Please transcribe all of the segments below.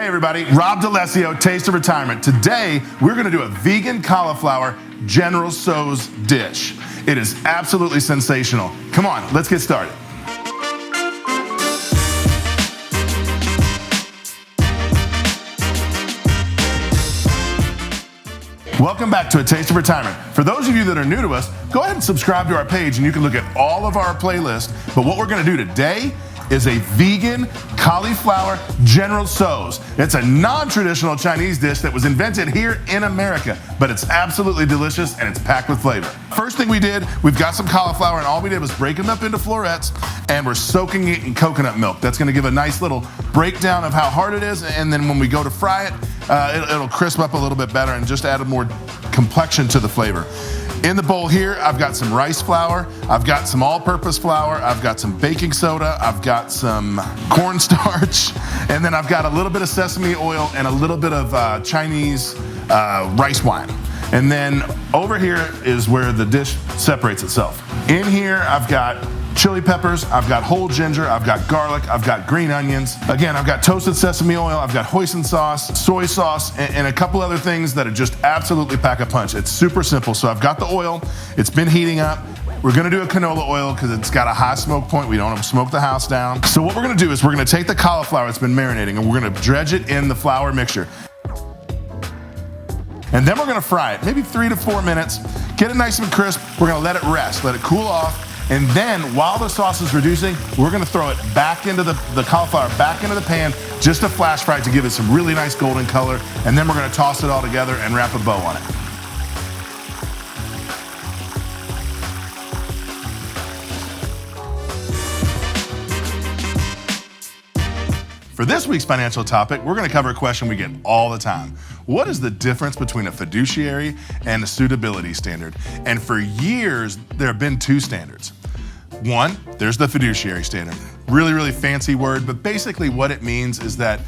Hey everybody, Rob D'Alessio, Taste of Retirement. Today, we're gonna do a vegan cauliflower General Tso's dish. It is absolutely sensational. Come on, let's get started. Welcome back to A Taste of Retirement. For those of you that are new to us, go ahead and subscribe to our page and you can look at all of our playlists. But what we're gonna do today is a vegan cauliflower General Tso's. It's a non-traditional Chinese dish that was invented here in America, but it's absolutely delicious and it's packed with flavor. First thing we did, we've got some cauliflower and all we did was break them up into florets and we're soaking it in coconut milk. That's gonna give a nice little breakdown of how hard it is, and then when we go to fry it, it'll crisp up a little bit better and just add a more complexion to the flavor. In the bowl here, I've got some rice flour, I've got some all-purpose flour, I've got some baking soda, I've got some cornstarch, and then I've got a little bit of sesame oil and a little bit of Chinese rice wine. And then over here is where the dish separates itself. In here, I've got chili peppers, I've got whole ginger, I've got garlic, I've got green onions. Again, I've got toasted sesame oil, I've got hoisin sauce, soy sauce, and a couple other things that are just absolutely pack a punch. It's super simple. So I've got the oil, it's been heating up. We're gonna do a canola oil because it's got a high smoke point. We don't want to smoke the house down. So what we're gonna do is we're gonna take the cauliflower that's been marinating and we're gonna dredge it in the flour mixture. And then we're gonna fry it, maybe 3 to 4 minutes, get it nice and crisp. We're gonna let it rest, let it cool off. And then while the sauce is reducing, we're gonna throw it back into the cauliflower, back into the pan, just to flash fry it to give it some really nice golden color. And then we're gonna toss it all together and wrap a bow on it. For this week's financial topic, we're gonna cover a question we get all the time. What is the difference between a fiduciary and a suitability standard? And for years, there have been two standards. One, there's the fiduciary standard. Really, really fancy word, but basically what it means is that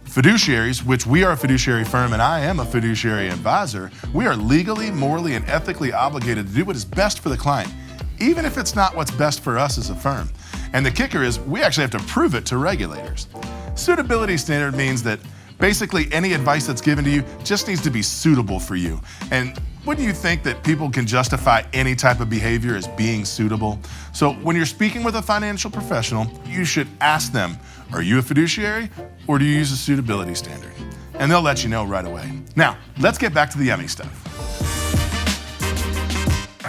fiduciaries, which we are a fiduciary firm and I am a fiduciary advisor, we are legally, morally, and ethically obligated to do what is best for the client, even if it's not what's best for us as a firm. And the kicker is we actually have to prove it to regulators. Suitability standard means that basically any advice that's given to you just needs to be suitable for you. And wouldn't you think that people can justify any type of behavior as being suitable? So when you're speaking with a financial professional, you should ask them, are you a fiduciary or do you use a suitability standard? And they'll let you know right away. Now, let's get back to the yummy stuff.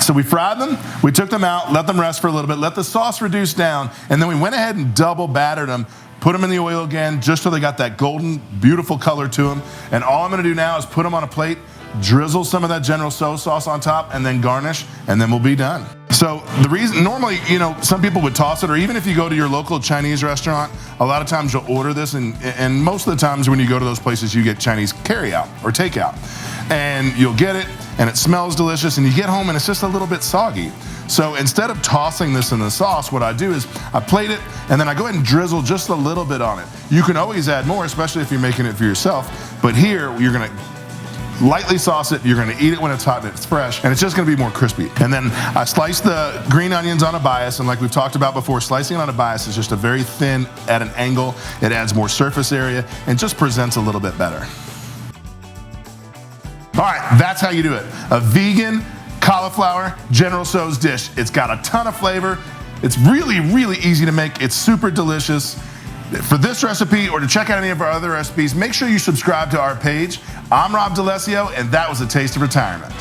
So we fried them, we took them out, let them rest for a little bit, let the sauce reduce down, and then we went ahead and double battered them, put them in the oil again, just so they got that golden, beautiful color to them. And all I'm gonna do now is put them on a plate, drizzle some of that General Tso sauce on top, and then garnish, and then we'll be done. So the reason, normally, some people would toss it, or even if you go to your local Chinese restaurant, a lot of times you'll order this, and most of the times when you go to those places, you get Chinese carry-out or takeout. And you'll get it, and it smells delicious, and you get home and it's just a little bit soggy. So instead of tossing this in the sauce, what I do is I plate it, and then I go ahead and drizzle just a little bit on it. You can always add more, especially if you're making it for yourself, but here you're gonna lightly sauce it, you're gonna eat it when it's hot and it's fresh, and it's just gonna be more crispy. And then I slice the green onions on a bias, and like we've talked about before, slicing it on a bias is just a very thin at an angle. It adds more surface area and just presents a little bit better. All right, that's how you do it. A vegan cauliflower General Tso's dish. It's got a ton of flavor. It's really, really easy to make. It's super delicious. For this recipe or to check out any of our other recipes, make sure you subscribe to our page. I'm Rob D'Alessio, and that was A Taste of Retirement.